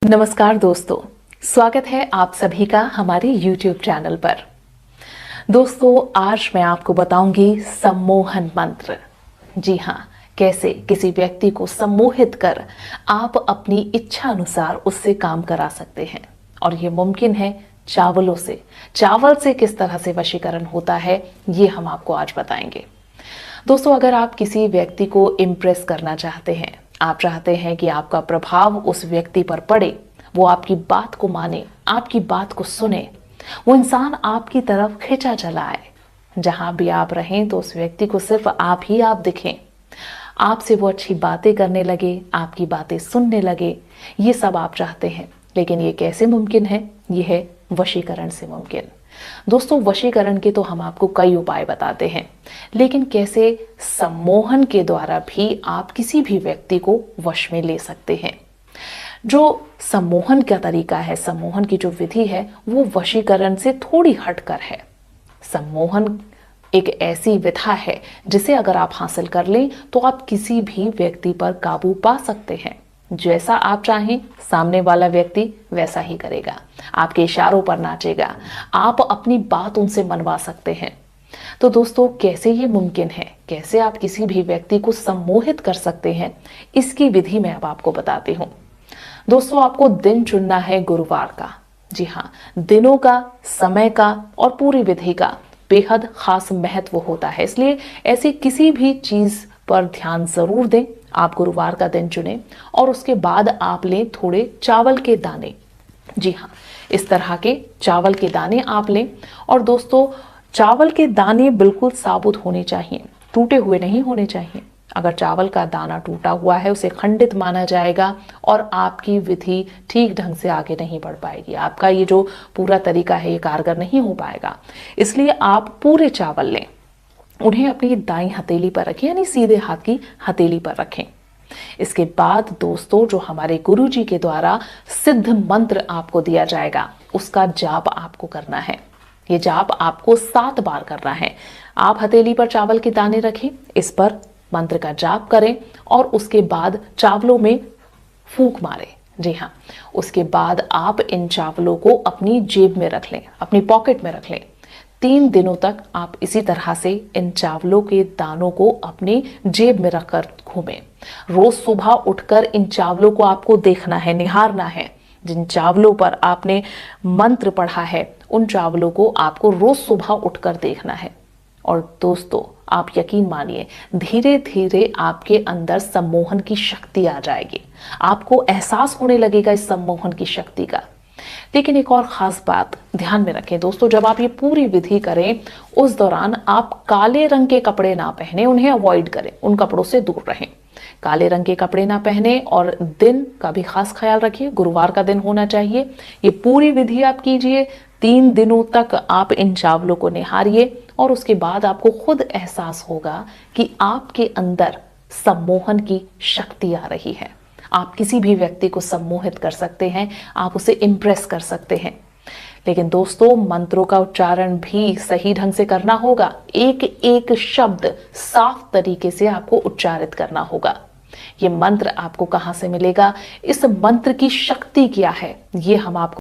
नमस्कार दोस्तों, स्वागत है आप सभी का हमारे YouTube चैनल पर। दोस्तों, आज मैं आपको बताऊंगी सम्मोहन मंत्र। जी हाँ, कैसे किसी व्यक्ति को सम्मोहित कर आप अपनी इच्छा अनुसार उससे काम करा सकते हैं। और ये मुमकिन है चावलों से। चावल से किस तरह से वशीकरण होता है, ये हम आपको आज बताएंगे। दोस्तों, अगर आप किसी व्यक्ति को इम्प्रेस करना चाहते हैं, आप चाहते हैं कि आपका प्रभाव उस व्यक्ति पर पड़े, वो आपकी बात को माने, आपकी बात को सुने, वो इंसान आपकी तरफ खींचा चला आए, जहां भी आप रहें तो उस व्यक्ति को सिर्फ आप ही आप दिखें, आपसे वो अच्छी बातें करने लगे, आपकी बातें सुनने लगे, ये सब आप चाहते हैं। लेकिन ये कैसे मुमकिन है? ये है वशीकरण से मुमकिन। दोस्तों, वशीकरण के तो हम आपको कई उपाय बताते हैं, लेकिन कैसे सम्मोहन के द्वारा भी आप किसी भी व्यक्ति को वश में ले सकते हैं। जो सम्मोहन का तरीका है, सम्मोहन की जो विधि है, वो वशीकरण से थोड़ी हटकर है। सम्मोहन एक ऐसी विधा है जिसे अगर आप हासिल कर लें तो आप किसी भी व्यक्ति पर काबू पा सकते हैं। जैसा आप चाहें, सामने वाला व्यक्ति वैसा ही करेगा, आपके इशारों पर नाचेगा, आप अपनी बात उनसे मनवा सकते हैं। तो दोस्तों, कैसे ये मुमकिन है, कैसे आप किसी भी व्यक्ति को सम्मोहित कर सकते हैं, इसकी विधि मैं अब आपको बताती हूँ। दोस्तों, आपको दिन चुनना है गुरुवार का। जी हाँ, दिनों का, समय का और पूरी विधि का बेहद खास महत्व होता है, इसलिए ऐसी किसी भी चीज पर ध्यान जरूर दें। आप गुरुवार का दिन चुनें और उसके बाद आप लें थोड़े चावल के दाने। जी हाँ, इस तरह के चावल के दाने आप लें। और दोस्तों, चावल के दाने बिल्कुल साबुत होने चाहिए, टूटे हुए नहीं होने चाहिए। अगर चावल का दाना टूटा हुआ है, उसे खंडित माना जाएगा और आपकी विधि ठीक ढंग से आगे नहीं बढ़ पाएगी। आपका ये जो पूरा तरीका है, ये कारगर नहीं हो पाएगा। इसलिए आप पूरे चावल लें, उन्हें अपनी दाईं हथेली पर रखें, यानी सीधे हाथ की हथेली पर रखें। इसके बाद दोस्तों, जो हमारे गुरुजी के द्वारा सिद्ध मंत्र आपको दिया जाएगा, उसका जाप आपको करना है। ये जाप आपको 7 बार करना है। आप हथेली पर चावल के दाने रखें, इस पर मंत्र का जाप करें और उसके बाद चावलों में फूंक मारें। जी हाँ, उसके बाद आप इन चावलों को अपनी जेब में रख लें, अपनी पॉकेट में रख लें। 3 दिनों तक आप इसी तरह से इन चावलों के दानों को अपनी जेब में रखकर घूमें। रोज सुबह उठकर इन चावलों को आपको देखना है, निहारना है। जिन चावलों पर आपने मंत्र पढ़ा है, उन चावलों को आपको रोज सुबह उठकर देखना है। और दोस्तों, आप यकीन मानिए, धीरे धीरे आपके अंदर सम्मोहन की शक्ति आ जाएगी। आपको एहसास होने लगेगा इस सम्मोहन की शक्ति का। लेकिन एक और खास बात ध्यान में रखें दोस्तों, जब आप ये पूरी विधि करें, उस दौरान आप काले रंग के कपड़े ना पहने, उन्हें अवॉइड करें, उन कपड़ों से दूर रहें। काले रंग के कपड़े ना पहने और दिन का भी खास ख्याल रखिए, गुरुवार का दिन होना चाहिए। ये पूरी विधि आप कीजिए, 3 दिनों तक आप इन चावलों को निहारिए और उसके बाद आपको खुद एहसास होगा कि आपके अंदर सम्मोहन की शक्ति आ रही है। आप किसी भी व्यक्ति को सम्मोहित कर सकते हैं, आप उसे इम्प्रेस कर सकते हैं। लेकिन दोस्तों, मंत्रों का उच्चारण भी सही ढंग से करना होगा। एक एक शब्द साफ तरीके से आपको उच्चारित करना होगा। ये मंत्र आपको कहां से मिलेगा, इस मंत्र की शक्ति क्या है, ये हम आपको